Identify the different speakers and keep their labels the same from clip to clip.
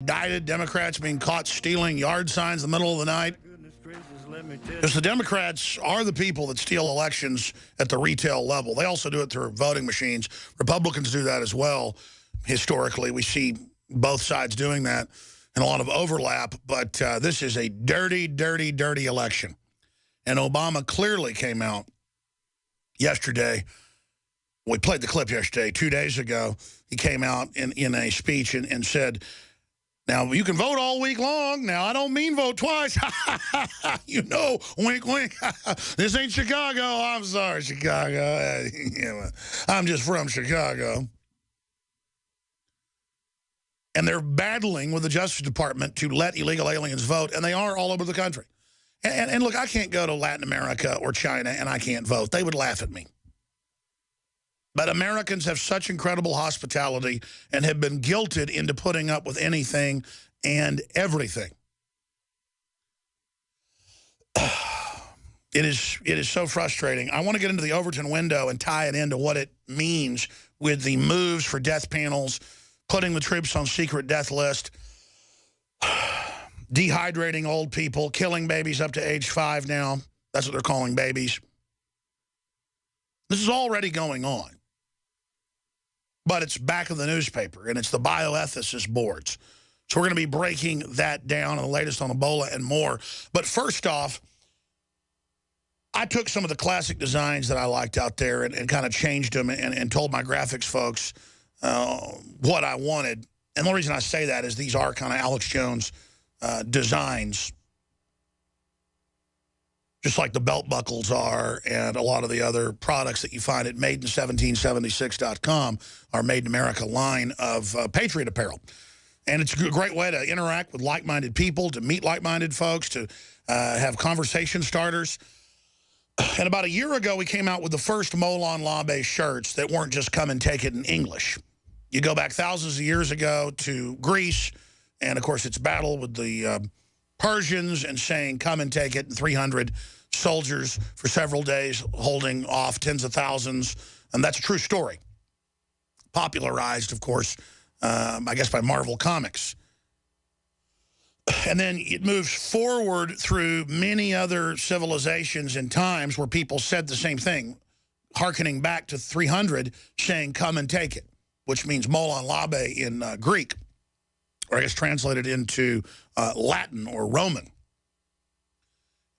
Speaker 1: indicted Democrats being caught stealing yard signs in the middle of the night. Because the Democrats are the people that steal elections at the retail level. They also do it through voting machines. Republicans do that as well. Historically, we see both sides doing that and a lot of overlap. But this is a dirty, dirty, dirty election. And Obama clearly came out yesterday. We played the clip yesterday, 2 days ago. He came out in a speech and said, now, you can vote all week long. Now, I don't mean vote twice. You know, wink, wink. This ain't Chicago. I'm sorry, Chicago. I'm just from Chicago. And they're battling with the Justice Department to let illegal aliens vote, and they are all over the country. And look, I can't go to Latin America or China, and I can't vote. They would laugh at me. But Americans have such incredible hospitality and have been guilted into putting up with anything and everything. It is so frustrating. I want to get into the Overton window and tie it into what it means with the moves for death panels, putting the troops on secret death list, dehydrating old people, killing babies up to age 5 now. That's what they're calling babies. This is already going on. But it's back in the newspaper, and it's the bioethicist boards. So we're going to be breaking that down and the latest on Ebola and more. But first off, I took some of the classic designs that I liked out there and kind of changed them and told my graphics folks what I wanted. And the reason I say that is these are kind of Alex Jones designs, just like the belt buckles are and a lot of the other products that you find at made-in1776.com, our Made in America line of Patriot apparel. And it's a great way to interact with like-minded people, to meet like-minded folks, to have conversation starters. And about a year ago, we came out with the first Molon Labe shirts that weren't just come and take it in English. You go back thousands of years ago to Greece, and, of course, it's battle with the Persians and saying, come and take it, and 300 soldiers for several days holding off tens of thousands. And that's a true story. Popularized, of course, I guess by Marvel Comics. And then it moves forward through many other civilizations and times where people said the same thing, hearkening back to 300, saying, come and take it, which means Molon Labe in Greek, or I guess translated into Latin or Roman.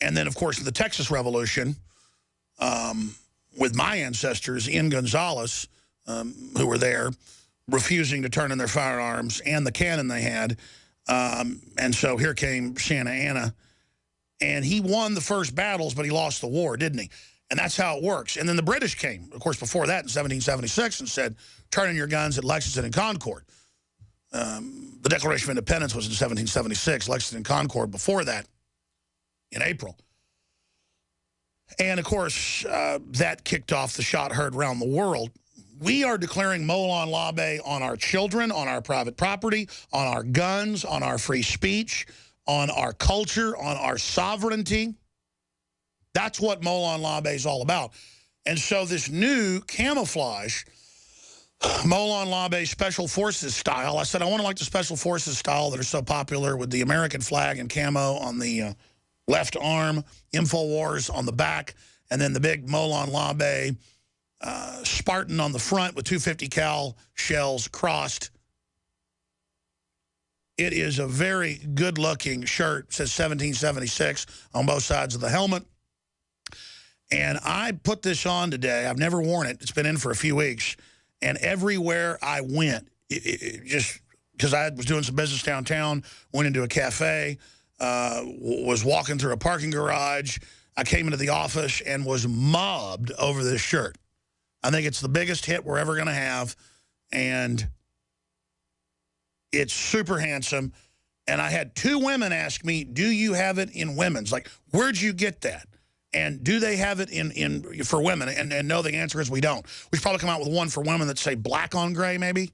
Speaker 1: And then, of course, the Texas Revolution, with my ancestors, Ian Gonzalez, who were there, refusing to turn in their firearms and the cannon they had. And so here came Santa Anna. And he won the first battles, but he lost the war, didn't he? And that's how it works. And then the British came, of course, before that in 1776 and said, turn in your guns at Lexington and Concord. The Declaration of Independence was in 1776, Lexington and Concord before that, in April. And, of course, that kicked off the shot heard around the world. We are declaring Molon Labe on our children, on our private property, on our guns, on our free speech, on our culture, on our sovereignty. That's what Molon Labe is all about. And so this new camouflage, Molon Labe Special Forces style, I said I want to like the Special Forces style that are so popular with the American flag and camo on the left arm, InfoWars on the back, and then the big Molon Labe Spartan on the front with 250 cal shells crossed. It is a very good-looking shirt. It says 1776 on both sides of the helmet. And I put this on today. I've never worn it. It's been in for a few weeks. And everywhere I went, just because I was doing some business downtown, went into a cafe, was walking through a parking garage. I came into the office and was mobbed over this shirt. I think it's the biggest hit we're ever going to have. And it's super handsome. And I had 2 women ask me, do you have it in women's? Like, where'd you get that? And do they have it for women? And no, the answer is we don't. We should probably come out with one for women that say black on gray, maybe.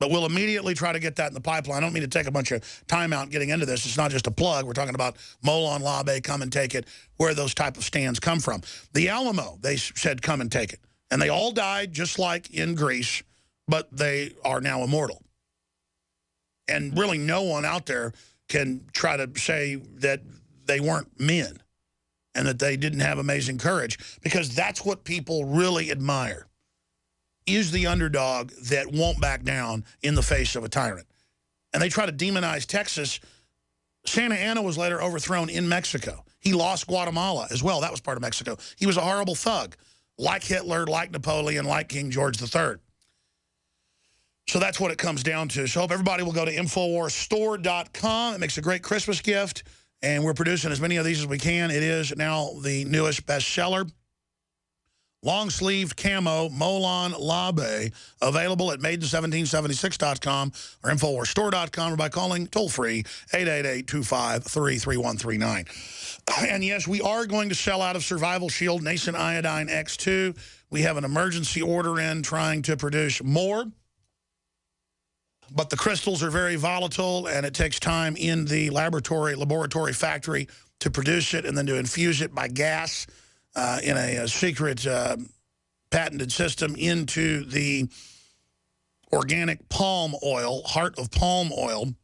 Speaker 1: But we'll immediately try to get that in the pipeline. I don't mean to take a bunch of time out getting into this. It's not just a plug. We're talking about Molon Labe, come and take it, where those type of stands come from. The Alamo, they said come and take it. And they all died just like in Greece, but they are now immortal. And really no one out there can try to say that they weren't men and that they didn't have amazing courage, because that's what people really admire, is the underdog that won't back down in the face of a tyrant. And they try to demonize Texas. Santa Anna was later overthrown in Mexico. He lost Guatemala as well. That was part of Mexico. He was a horrible thug, like Hitler, like Napoleon, like King George III. So that's what it comes down to. So I hope everybody will go to InfoWarsStore.com. It makes a great Christmas gift, and we're producing as many of these as we can. It is now the newest bestseller. Long-sleeved camo Molon Labe, available at Made1776.com or InfoWarsStore.com, or by calling toll-free 888-253-3139. And yes, we are going to sell out of Survival Shield Nascent Iodine X2. We have an emergency order in trying to produce more. But the crystals are very volatile, and it takes time in the laboratory factory to produce it and then to infuse it by gas in a secret patented system into the organic palm oil, heart of palm oil.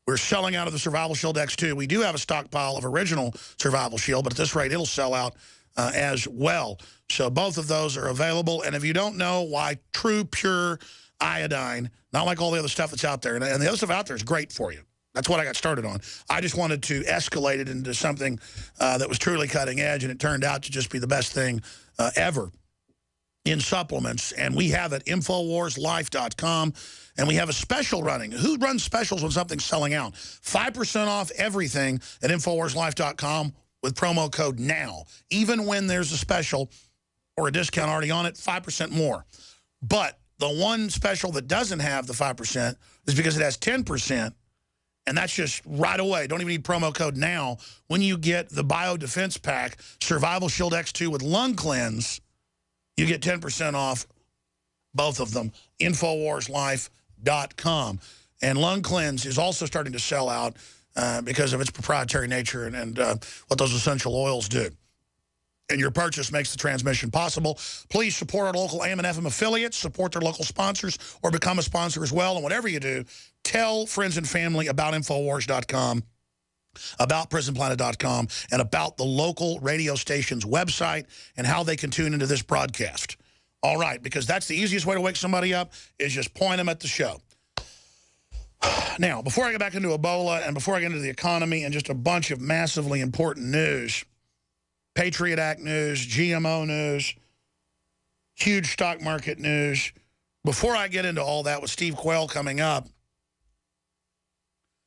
Speaker 1: We're selling out of the Survival Shield X2. We do have a stockpile of original Survival Shield, but at this rate, it'll sell out as well. So both of those are available. And if you don't know why true, pure iodine, not like all the other stuff that's out there, and the other stuff out there is great for you. That's what I got started on. I just wanted to escalate it into something that was truly cutting edge, and it turned out to just be the best thing ever in supplements. And we have it at InfoWarsLife.com, and we have a special running. Who runs specials when something's selling out? 5% off everything at InfoWarsLife.com with promo code NOW. Even when there's a special or a discount already on it, 5% more. But the one special that doesn't have the 5% is because it has 10%. And that's just right away. Don't even need promo code NOW. When you get the Biodefense Pack, Survival Shield X2 with Lung Cleanse, you get 10% off both of them. InfoWarsLife.com. And Lung Cleanse is also starting to sell out because of its proprietary nature and what those essential oils do. And your purchase makes the transmission possible. Please support our local AM and FM affiliates, support their local sponsors, or become a sponsor as well. And whatever you do, tell friends and family about Infowars.com, about PrisonPlanet.com, and about the local radio station's website and how they can tune into this broadcast. All right, because that's the easiest way to wake somebody up, is just point them at the show. Now, before I get back into Ebola and before I get into the economy and just a bunch of massively important news, Patriot Act news, GMO news, huge stock market news. Before I get into all that with Steve Quayle coming up,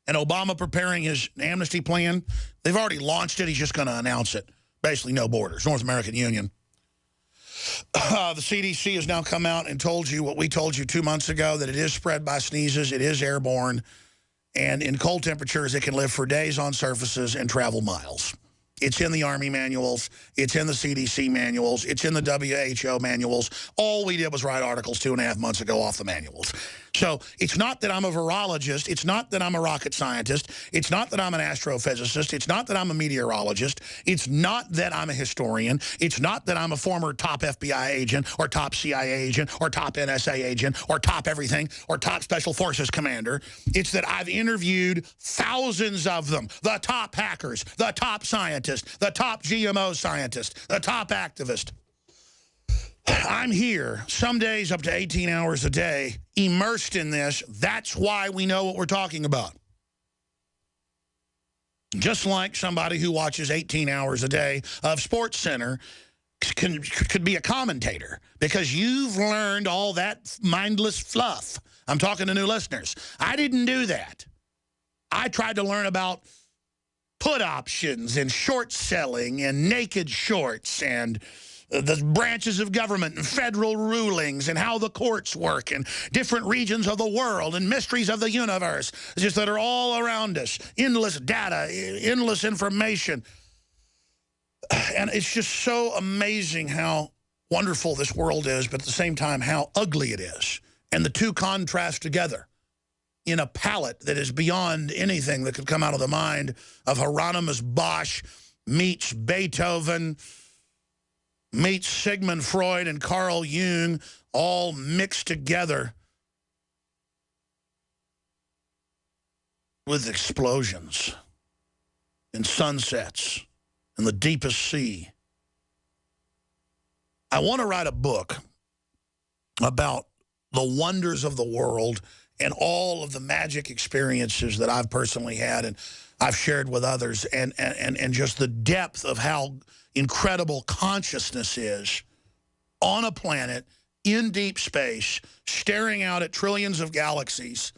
Speaker 1: and Obama preparing his amnesty plan, they've already launched it. He's just going to announce it. Basically, no borders, North American Union. The CDC has now come out and told you what we told you 2 months ago, that it is spread by sneezes, it is airborne, and in cold temperatures, it can live for days on surfaces and travel miles. It's in the Army manuals. It's in the CDC manuals. It's in the WHO manuals. All we did was write articles 2.5 months ago off the manuals. So it's not that I'm a virologist. It's not that I'm a rocket scientist. It's not that I'm an astrophysicist. It's not that I'm a meteorologist. It's not that I'm a historian. It's not that I'm a former top FBI agent or top CIA agent or top NSA agent or top everything or top Special Forces commander. It's that I've interviewed thousands of them, the top hackers, the top scientists, the top GMO scientists, the top activists. I'm here, some days up to 18 hours a day, immersed in this. That's why we know what we're talking about. Just like somebody who watches 18 hours a day of SportsCenter could be a commentator, because you've learned all that mindless fluff. I'm talking to new listeners. I didn't do that. I tried to learn about put options and short selling and naked shorts and the branches of government and federal rulings and how the courts work and different regions of the world and mysteries of the universe just that are all around us. Endless data, endless information. And it's just so amazing how wonderful this world is, but at the same time how ugly it is. And the two contrast together in a palette that is beyond anything that could come out of the mind of Hieronymus Bosch meets Beethoven, meets Sigmund Freud and Carl Jung, all mixed together. with explosions and sunsets and the deepest sea. I want to write a book about the wonders of the world and all of the magic experiences that I've personally had and I've shared with others, and just the depth of how incredible consciousness is on a planet in deep space, staring out at trillions of galaxies.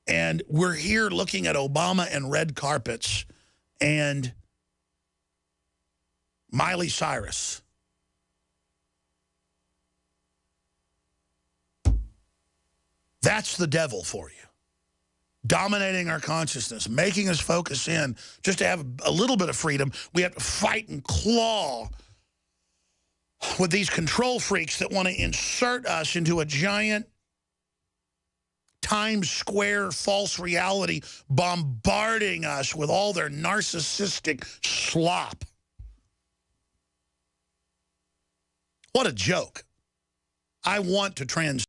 Speaker 1: And we're here looking at Obama and red carpets and Miley Cyrus. That's the devil for you. Dominating our consciousness, making us focus in just to have a little bit of freedom. We have to fight and claw with these control freaks that want to insert us into a giant Times Square false reality, bombarding us with all their narcissistic slop. What a joke. I want to